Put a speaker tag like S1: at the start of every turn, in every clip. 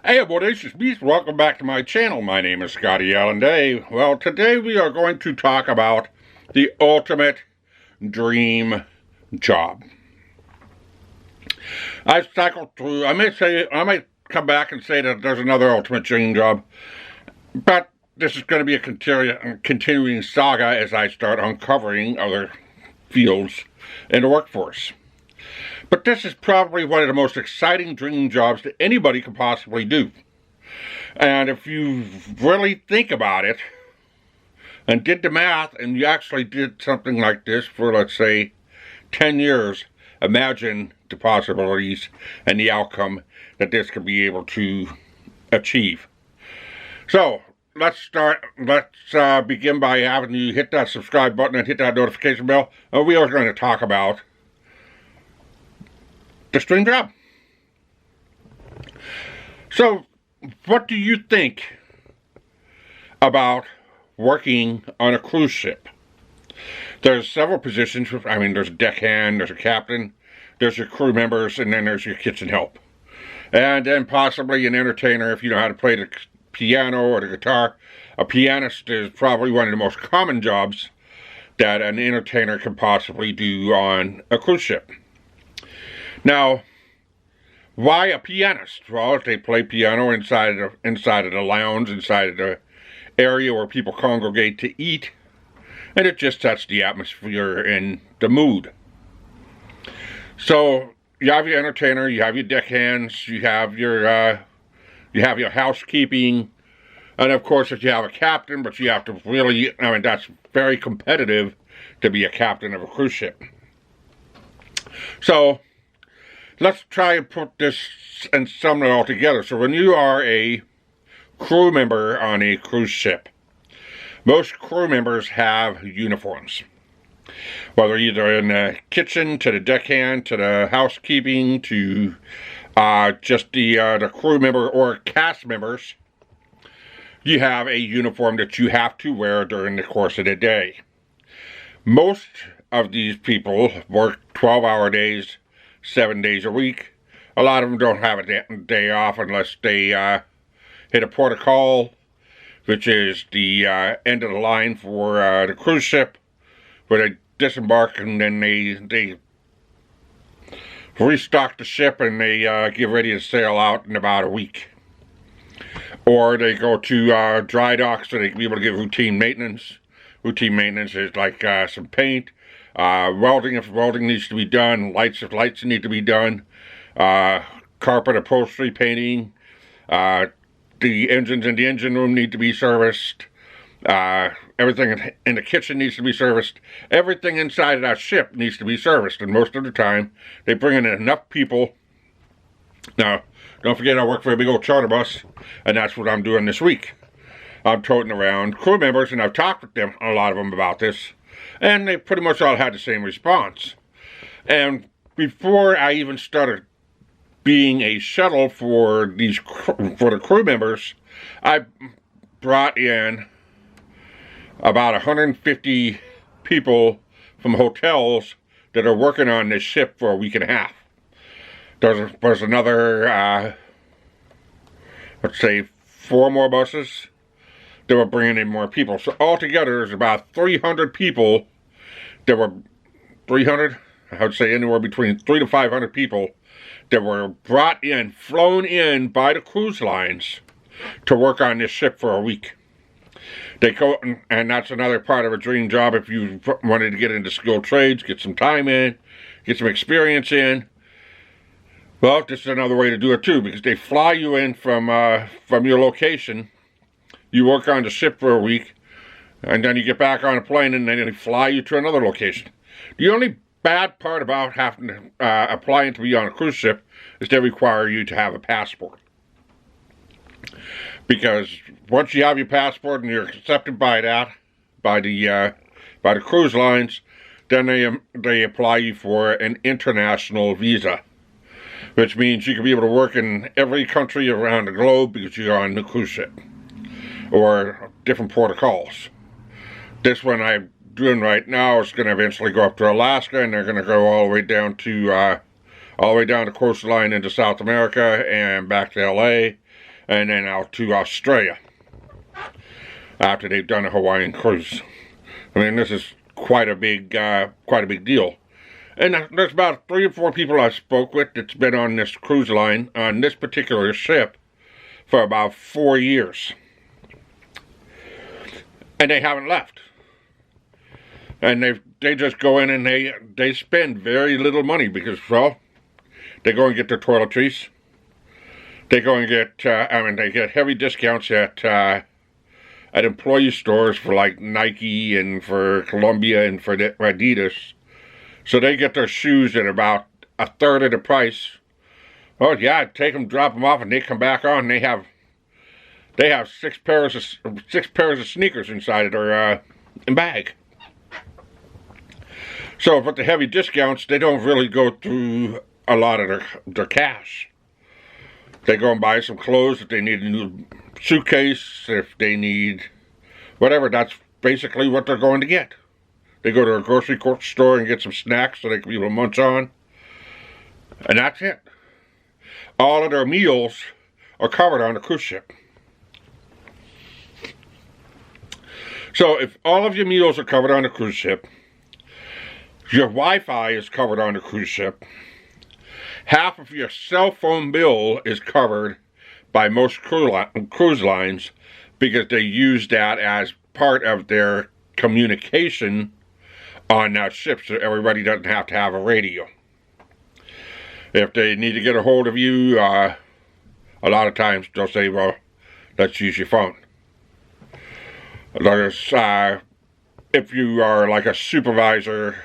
S1: Hey Bodacious Beast, welcome back to my channel. My name is Scottyallenday. Well, today we are going to talk about the ultimate dream job. I've cycled through, I might come back and say that there's another ultimate dream job, but this is going to be a continuing saga as I start uncovering other fields in the workforce. But this is probably one of the most exciting dream jobs that anybody could possibly do. And if you really think about it and did the math and you actually did something like this for, let's say, 10 years, imagine the possibilities and the outcome that this could be able to achieve. So, let's begin by having you hit that subscribe button and hit that notification bell. And we are going to talk about this dream job. So, what do you think about working on a cruise ship? There's several positions. There's a deckhand, there's a captain, there's your crew members, and then there's your kitchen help. And then possibly an entertainer if you know how to play the piano or the guitar. A pianist is probably one of the most common jobs that an entertainer can possibly do on a cruise ship. Now, why a pianist? Well, if they play piano inside of the lounge, inside of the area where people congregate to eat, and it just sets the atmosphere and the mood. So you have your entertainer, you have your deckhands, you have your housekeeping, and of course, if you have a captain, but you have to really, that's very competitive to be a captain of a cruise ship. So let's try and put this and sum it all together. So when you are a crew member on a cruise ship, most crew members have uniforms. Whether either in the kitchen, to the deckhand, to the housekeeping, to just the crew member or cast members, you have a uniform that you have to wear during the course of the day. Most of these people work 12-hour days, 7 days a week. A lot of them don't have a day off unless they hit a port of call, which is the end of the line for the cruise ship, where they disembark and then they restock the ship and they get ready to sail out in about a week. Or they go to dry dock so they can be able to get routine maintenance. Routine maintenance is like some paint, welding if welding needs to be done, lights if lights need to be done, carpet upholstery painting, the engines in the engine room need to be serviced, everything in the kitchen needs to be serviced, everything inside of that ship needs to be serviced, and most of the time they bring in enough people. Now, don't forget I work for a big old charter bus, and that's what I'm doing this week. I'm toting around crew members, and I've talked with them, a lot of them, about this, and they pretty much all had the same response. And before I even started being a shuttle for the crew members, I brought in about 150 people from hotels that are working on this ship for a week and a half. There's another, let's say, 4 more buses that were bringing in more people. So altogether, there's about 300 people that were, 300? I would say anywhere between 300 to 500 people that were brought in, flown in by the cruise lines to work on this ship for a week. They go, and that's another part of a dream job if you wanted to get into skilled trades, get some time in, get some experience in. Well, this is another way to do it too, because they fly you in from your location. You work on the ship for a week, and then you get back on a plane, and then they fly you to another location. The only bad part about having to applying to be on a cruise ship is they require you to have a passport. Because once you have your passport and you're accepted by the cruise lines, then they apply you for an international visa, which means you can be able to work in every country around the globe because you're on the cruise ship or different port of calls. This one I'm doing right now is going to eventually go up to Alaska, and they're going to go all the way down to the coastline into South America and back to LA, and then out to Australia after they've done a Hawaiian cruise. I mean, this is quite a big deal. And there's about 3 or 4 people I spoke with that's been on this cruise line, on this particular ship, for about 4 years. And they haven't left. And they just go in and they spend very little money because, well, they go and get their toiletries. They go and get, they get heavy discounts at employee stores for like Nike and for Columbia and for Adidas. So they get their shoes at about 1/3 of the price. Oh yeah, take them, drop them off, and they come back on. They have 6 pairs of sneakers inside of their bag. So with the heavy discounts, they don't really go through a lot of their cash. They go and buy some clothes if they need a new suitcase, if they need whatever. That's basically what they're going to get. They go to a grocery store and get some snacks so they can be able to munch on. And that's it. All of their meals are covered on the cruise ship. So if all of your meals are covered on the cruise ship, your Wi-Fi is covered on the cruise ship, half of your cell phone bill is covered by most cruise lines because they use that as part of their communication on that ship, so everybody doesn't have to have a radio. If they need to get a hold of you, a lot of times they'll say, well, let's use your phone. If you are like a supervisor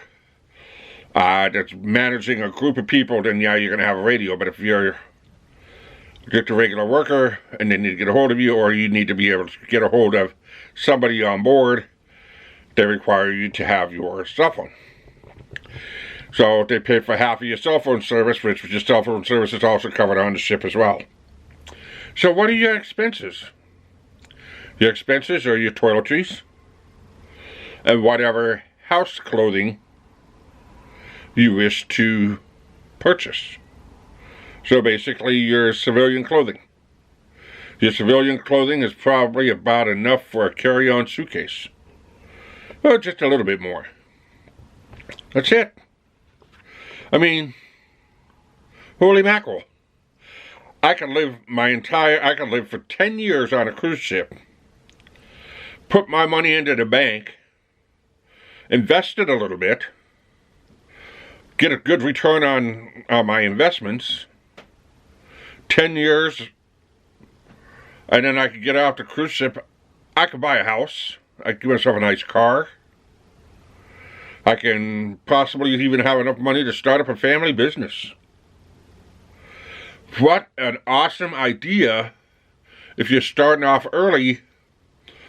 S1: that's managing a group of people, then yeah, you're going to have a radio. But if you're just a regular worker and they need to get a hold of you, or you need to be able to get a hold of somebody on board, they require you to have your cell phone. So they pay for half of your cell phone service, which your cell phone service is also covered on the ship as well. So what are your expenses? Your expenses are your toiletries and whatever house clothing you wish to purchase. So basically your civilian clothing. Your civilian clothing is probably about enough for a carry-on suitcase. Well, just a little bit more. That's it. I mean, holy mackerel. I can live for 10 years on a cruise ship, put my money into the bank, invest it a little bit, get a good return on my investments, 10 years, and then I could get off the cruise ship. I could buy a house. I could give myself a nice car. I can possibly even have enough money to start up a family business. What an awesome idea if you're starting off early,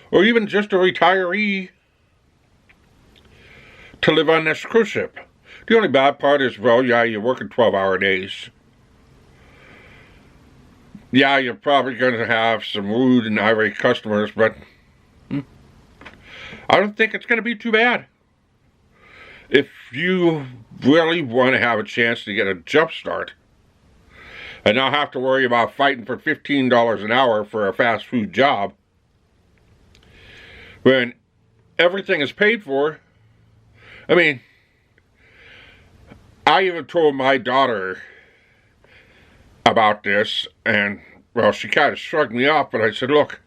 S1: or even just a retiree, to live on this cruise ship. The only bad part is, well, yeah, you're working 12-hour days. Yeah, you're probably going to have some rude and irate customers, but I don't think it's going to be too bad. If you really want to have a chance to get a jump start and not have to worry about fighting for $15 an hour for a fast food job, when everything is paid for. I mean, I even told my daughter about this, and, well, she kind of shrugged me off, but I said, look,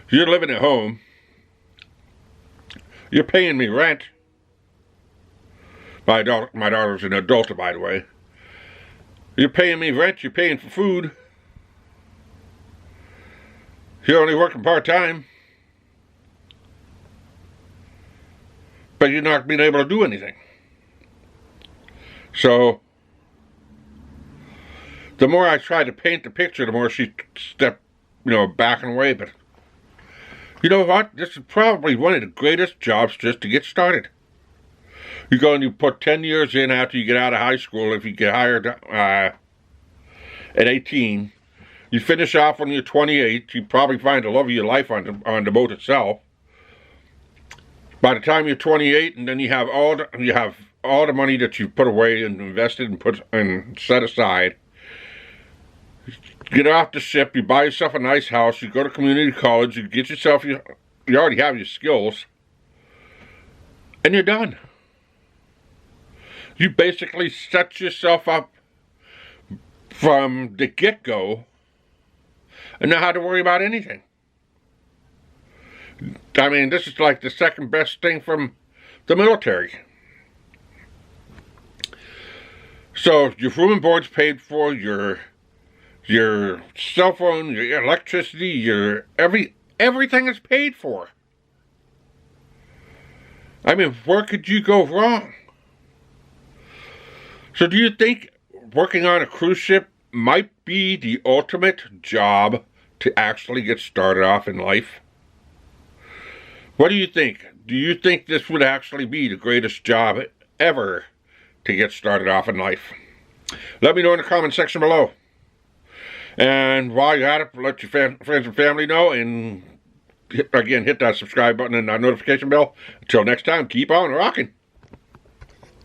S1: you're living at home, you're paying me rent. My daughter's an adult, by the way. You're paying me rent, you're paying for food. You're only working part-time. But you're not being able to do anything. So, the more I tried to paint the picture, the more she stepped, backing away. But, you know what? This is probably one of the greatest jobs just to get started. You go and you put 10 years in after you get out of high school. If you get hired at 18, you finish off when you're 28. You probably find the love of your life on the boat itself. By the time you're 28, and then you have all the money that you've put away and invested and set aside, Get off the ship, you buy yourself a nice house, you go to community college, you get yourself, you already have your skills, and you're done. You basically set yourself up from the get-go and not have to worry about anything. I mean, this is like the second best thing from the military. So your room and board's paid for, your cell phone, your electricity, your everything is paid for. I mean, where could you go wrong? So do you think working on a cruise ship might be the ultimate job to actually get started off in life? What do you think? Do you think this would actually be the greatest job ever to get started off in life? Let me know in the comment section below. And while you're at it, let your friends and family know, and again, hit that subscribe button and that notification bell. Until next time, keep on rocking.